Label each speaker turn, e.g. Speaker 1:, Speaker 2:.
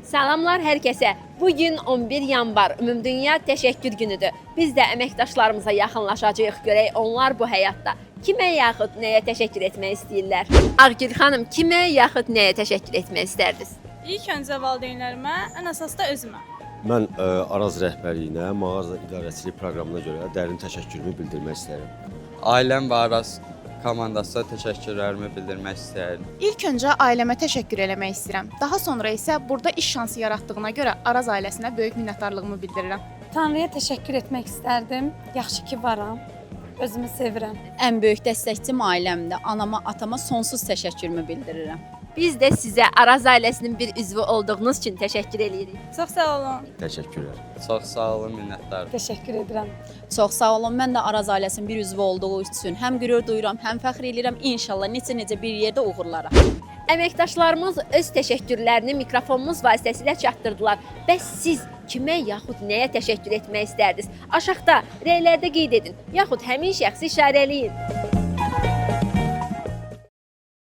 Speaker 1: Salamlar hər kəsə. Bugün 11 yanvar Ümumdünya Təşəkkür Günüdür. Biz də əməkdaşlarımıza yaxınlaşacağıq, görək onlar bu həyatda kimə yaxud nəyə təşəkkür etmək istəyirlər. Ağgül xanım, kimə yaxud nəyə təşəkkür etmək istərdiniz?
Speaker 2: İlk öncə valideynlərimə, ən əsas da özümə.
Speaker 3: Mən Araz rəhbərliyinə, mağaza idarəçilik proqramına görə dərin təşəkkürümü bildirmək istəyirəm.
Speaker 4: Ailəm və Araz komandasına təşəkkürlərimi bildirmək istəyirəm.
Speaker 5: İlk öncə ailəmə təşəkkür eləmək istəyirəm. Daha sonra isə burada iş şansı yaratdığına görə Araz ailəsinə böyük minnətdarlığımı bildirirəm.
Speaker 6: Tanrıya təşəkkür etmək istərdim. Yaxşı ki varam. Özümü sevirəm.
Speaker 7: Ən böyük dəstəkçim ailəmdir. Anama, atama sonsuz təşəkkürümü bildirirəm.
Speaker 1: Biz də sizə Araz ailəsinin bir üzvü olduğunuz üçün təşəkkür edirik.
Speaker 2: Çox sağ olun.
Speaker 3: Təşəkkürlər.
Speaker 4: Çox sağ olun, minnətdaram.
Speaker 6: Təşəkkür edirəm.
Speaker 7: Çox sağ olun. Mən də Araz ailəsinin bir üzvü olduğu üçün həm qürur duyuram, həm fəxr edirəm. İnşallah necə bir yerdə uğurlara.
Speaker 1: Əməkdaşlarımız öz təşəkkürlərini mikrofonumuz vasitəsilə çatdırdılar. Bəs siz kimə yaxud nəyə təşəkkür etmək istərdiniz? Aşağıda rəylərdə qeyd edin, yaxud həmin şəxsi işarələyin.